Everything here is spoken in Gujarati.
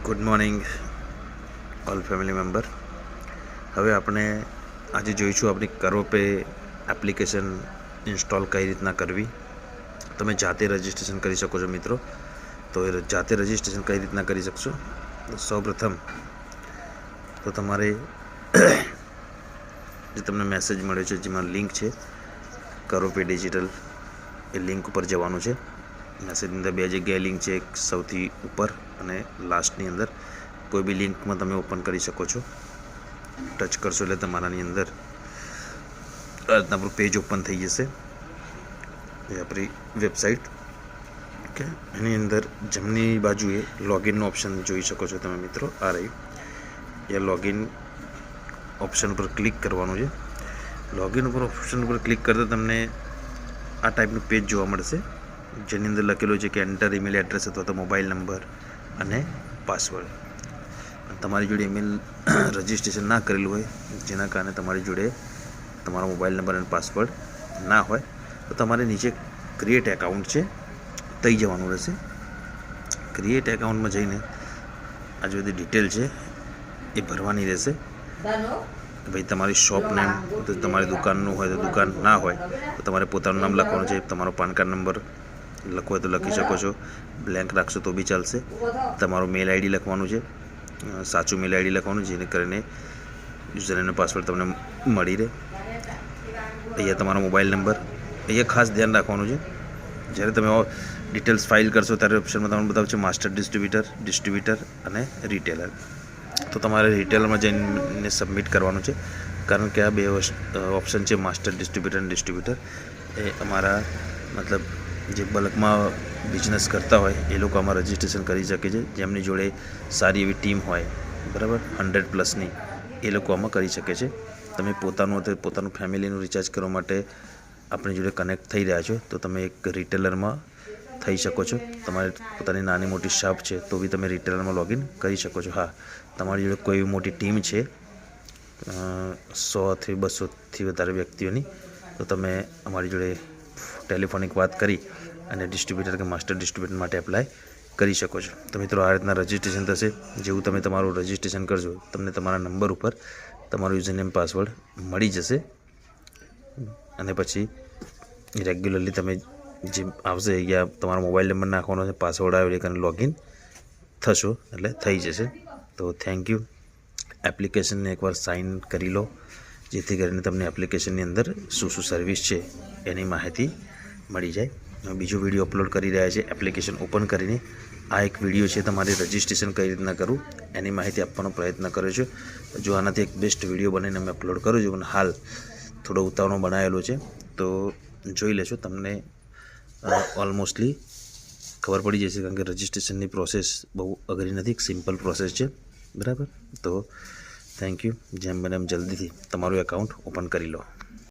Good morning all family member. હવે આપણે આજે જોઈશું આપણી કરોપે એપ્લિકેશન ઇન્સ્ટોલ કઈ રીતના કરવી. તમે જાતે રજિસ્ટ્રેશન કરી શકો છો મિત્રો. તો એ જાતે રજિસ્ટ્રેશન કઈ રીતના કરી શકશો? તો સૌપ્રથમ તો તમારે જે તમને મેસેજ મળ્યો છે જેમાં લિંક છે કરોપે ડિજિટલ, એ લિંક ઉપર જવાનું છે. મેસેજની અંદર બે જગ્યાએ લિંક છે, એક સૌથી ઉપર અને લાસ્ટની અંદર. કોઈ બી લિંકમાં તમે ઓપન કરી શકો છો. ટચ કરશો એટલે તમારાની અંદર આપણું પેજ ઓપન થઈ જશે. એ આપણી વેબસાઇટ. ઓકે, એની અંદર જમણી બાજુએ લોગિનનો ઓપ્શન જોઈ શકો છો તમે મિત્રો. આ રહ્યું, એ લોગિન ઓપ્શન પર ક્લિક કરવાનું છે. લોગિન ઉપર ઓપ્શન ઉપર ક્લિક કરતાં તમને આ ટાઈપનું પેજ જોવા મળશે, જેની અંદર લખેલું છે કે એન્ટર ઈમેલ એડ્રેસ અથવા તો મોબાઈલ નંબર અને પાસવર્ડ. તમારી જોડે ઈમેલ રજિસ્ટ્રેશન ના કરેલું હોય, જેના કારણે તમારી જોડે તમારો મોબાઈલ નંબર અને પાસવર્ડ ના હોય, તો તમારે નીચે ક્રિએટ એકાઉન્ટ છે થઈ જવાનું રહેશે. ક્રિએટ એકાઉન્ટમાં જઈને આ જે બધી ડિટેલ છે એ ભરવાની રહેશે. ભાઈ તમારી શોપ નેમ, તો તમારી દુકાનનું હોય તો દુકાન, ના હોય તો તમારે પોતાનું નામ લખવાનું છે. તમારો પાન કાર્ડ નંબર લખવો હોય તો લખી શકો છો, બ્લેન્ક રાખશો તો બી ચાલશે. તમારું મેલ આઈડી લખવાનું છે, સાચું મેલ આઈડી લખવાનું, જેને કરીને યુઝરનેમ પાસવર્ડ તમને મળી રહે. અહીંયા તમારો મોબાઈલ નંબર, અહીંયા ખાસ ધ્યાન રાખવાનું છે. જ્યારે તમે ડિટેલ્સ ફાઇલ કરશો ત્યારે ઓપ્શનમાં તમને બતાવશે માસ્ટર ડિસ્ટ્રીબ્યુટર અને રિટેલર. તો તમારે રિટેલરમાં જઈને સબમિટ કરવાનું છે, કારણ કે આ બે ઓપ્શન છે, માસ્ટર ડિસ્ટ્રીબ્યુટર અને ડિસ્ટ્રીબ્યુટર. એ અમારા મતલબ જે બલ્કમાં બિઝનેસ કરતા હોય એ લોકો આમાં રજિસ્ટ્રેશન કરી શકે છે. જેમની જોડે સારી એવી ટીમ હોય, બરાબર, 100+ની, એ લોકો આમાં કરી શકે છે. તમે પોતાનું ફેમિલીનું રિચાર્જ કરવા માટે આપણી જોડે કનેક્ટ થઈ રહ્યા છો, તો તમે એક રિટેલરમાં થઈ શકો છો. તમારે પોતાની નાની મોટી શોપ છે તો બી તમે રિટેલરમાં લોગિન કરી શકો છો. હા, તમારી જોડે કોઈ મોટી ટીમ છે 100થી 200થી વધારે વ્યક્તિઓની, તો તમે અમારી જોડે ટેલિફોનિક વાત કરી અને ડિસ્ટ્રીબ્યુટર કે માસ્ટર ડિસ્ટ્રીબ્યુટર માટે એપ્લાય કરી શકો છો. તો મિત્રો, આ રીતના રજિસ્ટ્રેશન થશે. જેવું તમે તમારું રજિસ્ટ્રેશન કરશો, તમને તમારા નંબર ઉપર તમારું યુઝરનેમ પાસવર્ડ મળી જશે. અને પછી રેગ્યુલરલી તમે જે આવશે અહીંયા તમારો મોબાઈલ નંબર નાખવાનો છે, પાસવર્ડ આવે એટલે લોગિન થશો એટલે થઈ જશે. તો થેન્ક યુ. એપ્લિકેશનને એકવાર સાઇન કરી લો, જેથી કરીને તમને એપ્લિકેશનની અંદર શું શું સર્વિસ છે એની માહિતી મળી જાય. બીજો વિડીયો અપલોડ કરી રહ્યા છે એપ્લિકેશન ઓપન કરીને. આ એક વિડીયો છે તમારે રજિસ્ટ્રેશન કઈ રીતના કરવું એની માહિતી આપવાનો પ્રયત્ન કર્યો છે. જો આનાથી એક બેસ્ટ વિડીયો બનીને અમે અપલોડ કરું છું, પણ હાલ થોડો ઉતાવળો બનાવેલો છે, તો જોઈ લેશો. તમને ઓલમોસ્ટલી ખબર પડી જશે, કારણ કે રજિસ્ટ્રેશનની પ્રોસેસ બહુ અઘરી નથી, એક સિમ્પલ પ્રોસેસ છે, બરાબર. તો થેન્ક યુ. જેમ બને એમ જલ્દીથી તમારું એકાઉન્ટ ઓપન કરી લો.